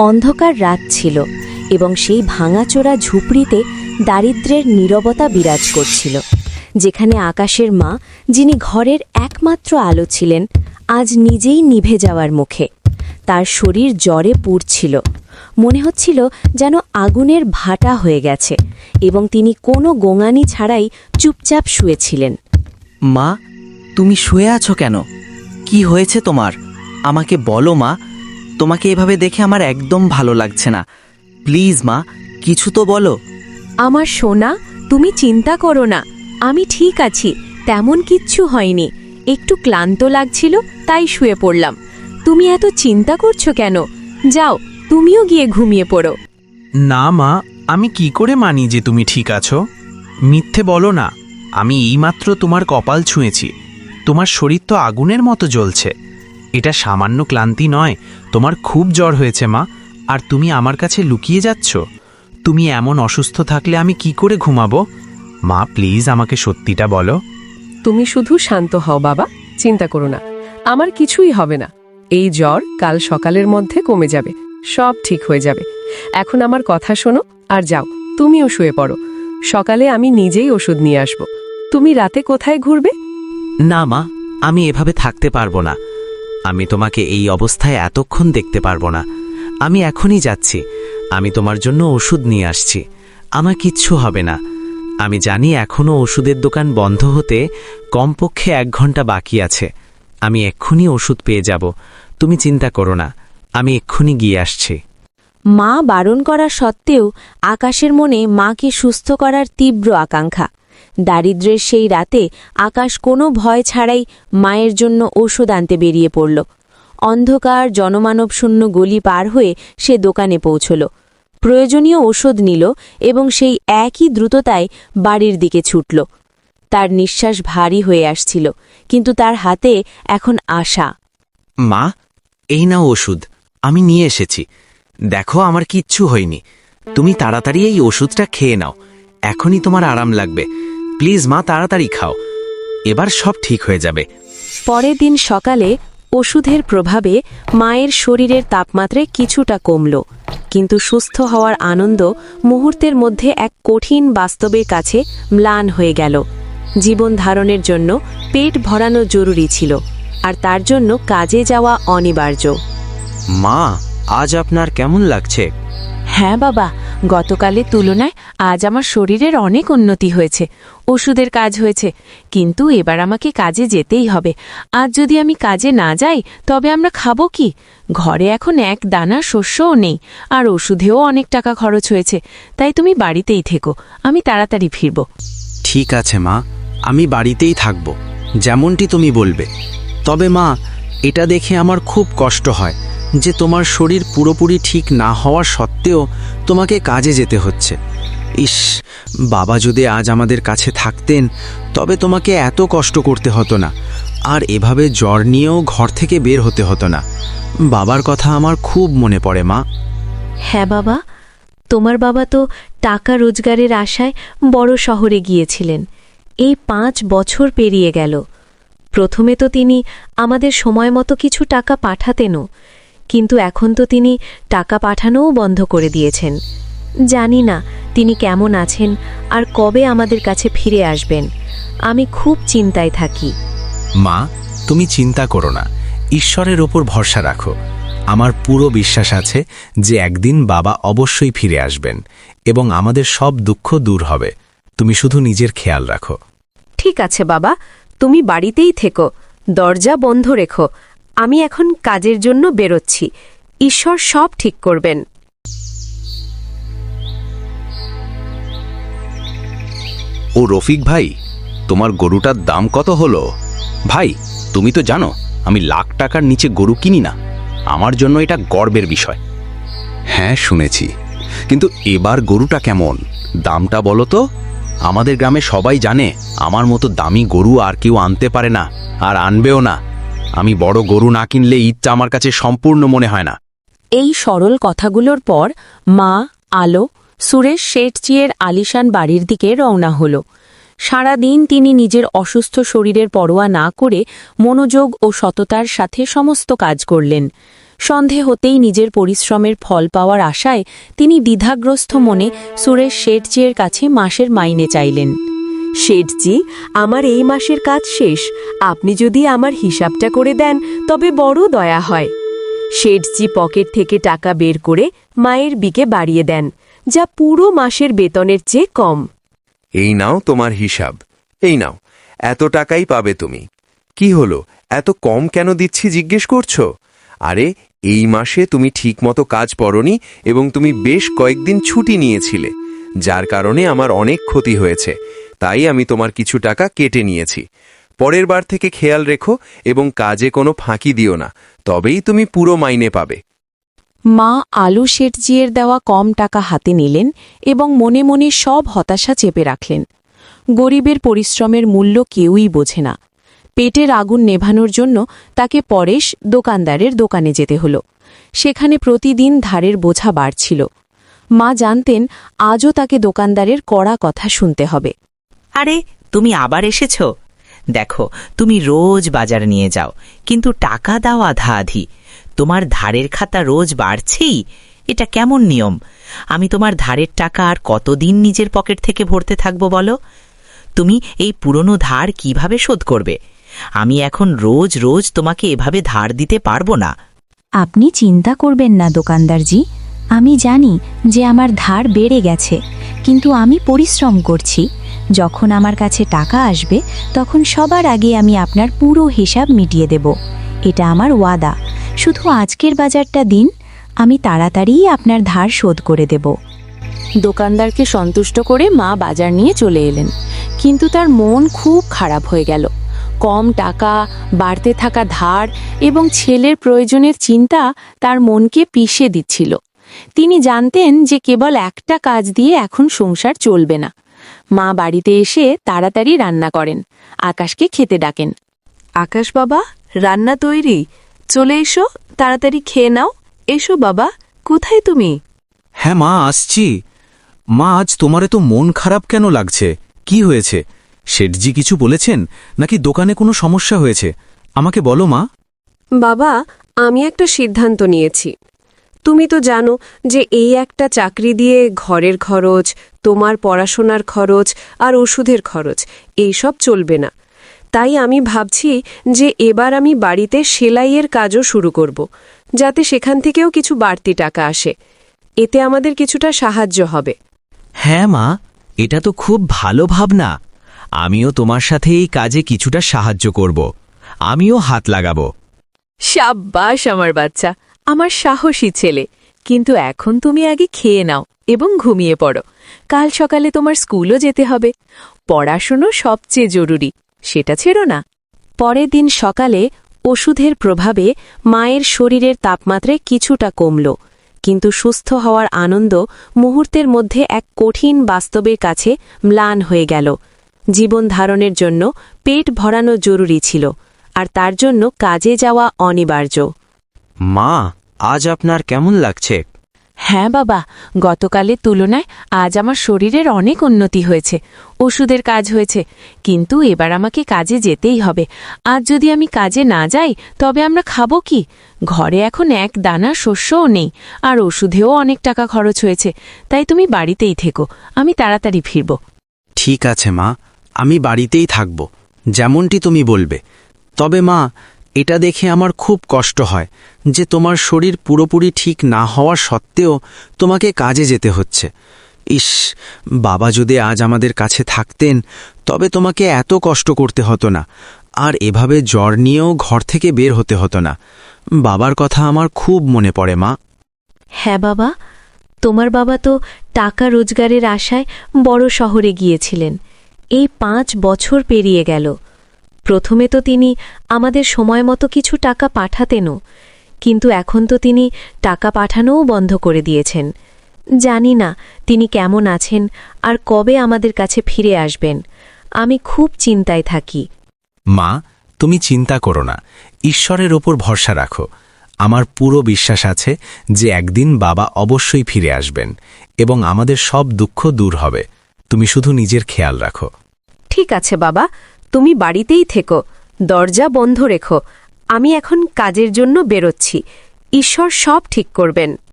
অন্ধকার রাত ছিল এবং সেই ভাঙাচোরা ঝুপড়িতে দারিদ্র্যের নীরবতা বিরাজ করছিল, যেখানে আকাশের মা, যিনি ঘরের একমাত্র আলো ছিলেন, আজ নিজেই নিভে যাওয়ার মুখে। তার শরীর জ্বরে পুড়ছিল, মনে হচ্ছিল যেন আগুনের ভাটা হয়ে গেছে, এবং তিনি কোনো গোঙানি ছাড়াই চুপচাপ শুয়েছিলেন। মা, তুমি শুয়ে আছো কেন? কি হয়েছে তোমার? আমাকে বলো মা, তোমাকে এভাবে দেখে আমার একদম ভালো লাগছে না। প্লিজ মা, কিছু তো বলো। আমার সোনা, তুমি চিন্তা করো না, আমি ঠিক আছি, তেমন কিচ্ছু হয়নি। একটু ক্লান্ত লাগছিল, তাই শুয়ে পড়লাম। তুমি এত চিন্তা করছো কেন? যাও, তুমিও গিয়ে ঘুমিয়ে পড়ো। না মা, আমি কি করে মানি যে তুমি ঠিক আছো? মিথ্যে বলো না, আমি এইমাত্র তোমার কপাল ছুঁয়েছি। তোমার শরীর তো আগুনের মতো জ্বলছে। এটা সামান্য ক্লান্তি নয়, তোমার খুব জ্বর হয়েছে মা। আর তুমি আমার কাছে লুকিয়ে যাচ্ছ? তুমি এমন অসুস্থ থাকলে আমি কি করে ঘুমাবো? মা, প্লিজ আমাকে সত্যিটা বলো। তুমি শুধু শান্ত হও বাবা, চিন্তা করো না, আমার কিছুই হবে না। এই জ্বর কাল সকালের মধ্যে কমে যাবে, সব ঠিক হয়ে যাবে। এখন আমার কথা শোনো আর যাও, তুমিও শুয়ে পড়ো। সকালে আমি নিজেই ওষুধ নিয়ে আসব। তুমি রাতে কোথায় ঘুরবে? না মা, আমি এভাবে থাকতে পারবো না। আমি তোমাকে এই অবস্থায় এতক্ষণ দেখতে পারবো না। আমি এখনই যাচ্ছি। আমি তোমার জন্য ওষুধ নিয়ে আসছি। আমার কিচ্ছু হবে না। আমি জানি এখনও ওষুধের দোকান বন্ধ হতে কমপক্ষে 1 ঘন্টা বাকি আছে। আমি এক্ষুনি ওষুধ পেয়ে যাব। তুমি চিন্তা করো না, আমি এক্ষুনি গিয়ে আসছি। মা বারণ করা সত্ত্বেও আকাশের মনে মাকে সুস্থ করার তীব্র আকাঙ্ক্ষা। দারিদ্র্যের সেই রাতে আকাশ কোনো ভয় ছাড়াই মায়ের জন্য ঔষধ আনতে বেরিয়ে পড়ল। অন্ধকার জনমানবশূন্য গলি পার হয়ে সে দোকানে পৌঁছল, প্রয়োজনীয় ওষুধ নিল এবং সেই একই দ্রুততায় বাড়ির দিকে ছুটল। তার নিঃশ্বাস ভারী হয়ে আসছিল, কিন্তু তার হাতে এখন আশা। মা, এই নাও ওষুধ, আমি নিয়ে এসেছি। দেখো, আমার কিচ্ছু হয়নি। তুমি তাড়াতাড়ি এই ওষুধটা খেয়ে নাও, এখনই তোমার আরাম লাগবে। প্লিজ মা, তাড়াতাড়ি খাও, এবার সব ঠিক হয়ে যাবে। পরের দিন সকালে ওষুধের প্রভাবে মায়ের শরীরের তাপমাত্রা কিছুটা কমল, কিন্তু সুস্থ হওয়ার আনন্দ মুহূর্তের মধ্যে এক কঠিন বাস্তবের কাছে ম্লান হয়ে গেল। জীবন ধারণের জন্য পেট ভরানো জরুরি ছিল, আর তার জন্য কাজে যাওয়া অনিবার্য। মা, আজ আপনার কেমন লাগছে? হ্যাঁ বাবা, গতকালের তুলনায় আজ আমার শরীরের অনেক উন্নতি হয়েছে। ওষুধের কাজ হয়েছে, কিন্তু এবার আমাকে কাজে যেতেই হবে। আজ যদি আমি কাজে না যাই তবে আমরা খাবো কি? ঘরে এখন এক দানা শস্যও নেই, আর ওষুধেও অনেক টাকা খরচ হয়েছে। তাই তুমি বাড়িতেই থেকো, আমি তাড়াতাড়ি ফিরব। ঠিক আছে মা, আমি বাড়িতেই থাকব, যেমনটি তুমি বলবে। তবে মা, এটা দেখে আমার খুব কষ্ট হয় যে তোমার শরীর পুরোপুরি ঠিক না হওয়া সত্ত্বেও তোমাকে কাজে যেতে হচ্ছে। ইস, বাবা যদি আজ আমাদের কাছে থাকতেন তবে তোমাকে এত কষ্ট করতে হতো না, আর এভাবে জ্বর নিয়েও ঘর থেকে বের হতে হতো না। বাবার কথা আমার খুব মনে পড়ে মা। হ্যাঁ বাবা, তোমার বাবা তো টাকা রোজগারের আশায় বড় শহরে গিয়েছিলেন। এই 5 বছর পেরিয়ে গেল। প্রথমে তো তিনি আমাদের সময় মতো কিছু টাকা পাঠাতেনও, কিন্তু এখন তো তিনি টাকা পাঠানোও বন্ধ করে দিয়েছেন। জানি না তিনি কেমন আছেন আর কবে আমাদের কাছে ফিরে আসবেন। আমি খুব চিন্তায় থাকি। মা, তুমি চিন্তা করো না, ঈশ্বরের ওপর ভরসা রাখো। আমার পুরো বিশ্বাস আছে যে একদিন বাবা অবশ্যই ফিরে আসবেন এবং আমাদের সব দুঃখ দূর হবে। তুমি শুধু নিজের খেয়াল রাখো। ঠিক আছে বাবা, তুমি বাড়িতেই থেকো, দরজা বন্ধ রেখো। আমি এখন কাজের জন্য বেরোচ্ছি। ঈশ্বর সব ঠিক করবেন। ও রফিক ভাই, তোমার গরুটার দাম কত হলো? ভাই, তুমি তো জানো আমি লাখ টাকার নিচে গরু কিনি না। আমার জন্য এটা গর্বের বিষয়। হ্যাঁ শুনেছি, কিন্তু এবার গরুটা কেমন, দামটা বলো তো। আমাদের গ্রামে সবাই জানে আমার মতো দামি গরু আর কেউ আনতে পারে না, আর আনবেও না। আমি বড় গরু না কিনলে ঈদটা আমার কাছে সম্পূর্ণ মনে হয় না। এই সরল কথাগুলোর পর মা, আলো, সুরেশ শেঠজির আলিশান বাড়ির দিকে রওনা হল। সারাদিন তিনি নিজের অসুস্থ শরীরের পরোয়া না করে মনোযোগ ও সততার সাথে সমস্ত কাজ করলেন। সন্ধে হতেই নিজের পরিশ্রমের ফল পাওয়ার আশায় তিনি দ্বিধাগ্রস্ত মনে সুরেশ শেঠজির কাছে মাসের মাইনে চাইলেন। শেঠজি, আমার এই মাসের কাজ শেষ, আপনি যদি আমার হিসাবটা করে দেন তবে বড় দয়া হয়। শেঠজি পকেট থেকে টাকা বের করে মায়ের বিকে বাড়িয়ে দেন, যা পুরো মাসের বেতনের চেয়ে কম। এই নাও তোমার হিসাব, এই নাও, এত টাকাই পাবে তুমি। কি হলো, এত কম কেন দিচ্ছি জিজ্ঞেস করছো? আরে এই মাসে তুমি ঠিকমতো কাজ করোনি এবং তুমি বেশ কয়েকদিন ছুটি নিয়েছিলে, যার কারণে আমার অনেক ক্ষতি হয়েছে। তাই আমি তোমার কিছু টাকা কেটে নিয়েছি। পরের বার থেকে খেয়াল রেখো এবং কাজে কোনো ফাঁকি দিও না, তবেই তুমি পুরো মাইনে পাবে। মা আলু শেঠজির দেওয়া কম টাকা হাতে নিলেন এবং মনে মনে সব হতাশা চেপে রাখলেন। গরিবের পরিশ্রমের মূল্য কেউই বোঝে না। পেটের আগুন নেভানোর জন্য তাকে পরেশ দোকানদারের দোকানে যেতে হল। সেখানে প্রতিদিন ধারের বোঝা বাড়ছিল। মা জানতেন আজও তাকে দোকানদারের কড়া কথা শুনতে হবে। আরে তুমি আবার এসেছ? দেখো, তুমি রোজ বাজার নিয়ে যাও, কিন্তু টাকা দাও আধা আধি। তোমার ধারের খাতা রোজ বাড়ছেই, এটা কেমন নিয়ম? আমি তোমার ধারের টাকা আর কতদিন নিজের পকেট থেকে ভরতে থাকবো বলো? তুমি এই পুরনো ধার কিভাবে শোধ করবে? আমি এখন রোজ রোজ তোমাকে এভাবে ধার দিতে পারবো না। আপনি চিন্তা করবেন না দোকানদারজি, আমি জানি যে আমার ধার বেড়ে গেছে, কিন্তু আমি পরিশ্রম করছি। যখন আমার কাছে টাকা আসবে তখন সবার আগে আমি আপনার পুরো হিসাব মিটিয়ে দেব। এটা আমার ওয়াদা। শুধু আজকের বাজারটা দিন, আমি তাড়াতাড়ি আপনার ধার শোধ করে দেব। দোকানদারকে সন্তুষ্ট করে মা বাজার নিয়ে চলে এলেন, কিন্তু তার মন খুব খারাপ হয়ে গেল। কম টাকা, বাড়তে থাকা ধার এবং ছেলের প্রয়োজনের চিন্তা তার মনকে পিষে দিচ্ছিল। তিনি জানতেন যে কেবল একটা কাজ দিয়ে এখন সংসার চলবে না। মা বাড়িতে এসে তাড়াতাড়ি রান্না করেন, আকাশকে খেতে ডাকেন। আকাশ বাবা, রান্না তৈরি, চলে এসো, তাড়াতাড়ি খেয়ে নাও। এসো বাবা, কোথায় তুমি? হ্যাঁ মা, আসছি। মা, আজ তোমার এত মন খারাপ কেন লাগছে? কি হয়েছে? শেঠজি কিছু বলেছেন নাকি দোকানে কোনো সমস্যা হয়েছে? আমাকে বলো মা। বাবা, আমি একটা সিদ্ধান্ত নিয়েছি। তুমি তো জানো যে এই একটা চাকরি দিয়ে ঘরের খরচ, তোমার পড়াশোনার খরচ আর ওষুধের খরচ এইসব চলবে না। তাই আমি ভাবছি যে এবার আমি বাড়িতে সেলাইয়ের কাজও শুরু করব, যাতে সেখান থেকেও কিছু বাড়তি টাকা আসে। এতে আমাদের কিছুটা সাহায্য হবে। হ্যাঁ মা, এটা তো খুব ভালো ভাবনা। আমিও তোমার সাথে এই কাজে কিছুটা সাহায্য করব। আমিও হাত লাগাবো। সাব্বাস আমার বাচ্চা, আমার সাহসী ছেলে। কিন্তু এখন তুমি আগে খেয়ে নাও এবং ঘুমিয়ে পড়ো। কাল সকালে তোমার স্কুলও যেতে হবে। পড়াশুনো সবচেয়ে জরুরি, সেটা ছেড়ো না। পরের দিন সকালে ওষুধের প্রভাবে মায়ের শরীরের তাপমাত্রায় কিছুটা কমল, কিন্তু সুস্থ হওয়ার আনন্দ মুহূর্তের মধ্যে এক কঠিন বাস্তবের কাছে ম্লান হয়ে গেল। জীবন ধারণের জন্য পেট ভরানো জরুরি ছিল, আর তার জন্য কাজে যাওয়া অনিবার্য। মা, আজ আপনার কেমন লাগছে? হ্যাঁ বাবা, গতকালের তুলনায় আজ আমার শরীরের অনেক উন্নতি হয়েছে। ওষুধের কাজ হয়েছে, কিন্তু এবার আমাকে কাজে যেতেই হবে। আজ যদি আমি কাজে না যাই তবে আমরা খাবো কি? ঘরে এখন এক দানা শস্যও নেই, আর ওষুধেও অনেক টাকা খরচ হয়েছে। তাই তুমি বাড়িতেই থেকো, আমি তাড়াতাড়ি ফিরব। ঠিক আছে মা, আমি বাড়িতেই থাকব, যেমনটি তুমি বলবে। তবে মা, এটা দেখে আমার খুব কষ্ট হয় যে তোমার শরীর পুরোপুরি ঠিক না হওয়া সত্ত্বেও তোমাকে কাজে যেতে হচ্ছে। ইস, বাবা যদি আজ আমাদের কাছে থাকতেন তবে তোমাকে এত কষ্ট করতে হতো না, আর এভাবে জ্বর নিয়েও ঘর থেকে বের হতে হতো না। বাবার কথা আমার খুব মনে পড়ে মা। হ্যাঁ বাবা, তোমার বাবা তো টাকা রোজগারের আশায় বড় শহরে গিয়েছিলেন। এই 5 বছর পেরিয়ে গেল। প্রথমে তো তিনি আমাদের সময় মতো কিছু টাকা পাঠাতেনও, কিন্তু এখন তো তিনি টাকা পাঠানোও বন্ধ করে দিয়েছেন। জানি না তিনি কেমন আছেন আর কবে আমাদের কাছে ফিরে আসবেন। আমি খুব চিন্তায় থাকি। মা, তুমি চিন্তা করো না, ঈশ্বরের ওপর ভরসা রাখো। আমার পুরো বিশ্বাস আছে যে একদিন বাবা অবশ্যই ফিরে আসবেন এবং আমাদের সব দুঃখ দূর হবে। তুমি শুধু নিজের খেয়াল রাখো। ঠিক আছে বাবা, তুমি বাড়িতেই থেকো, দরজা বন্ধ রেখো। আমি এখন কাজের জন্য বেরোচ্ছি। ঈশ্বর সব ঠিক করবেন।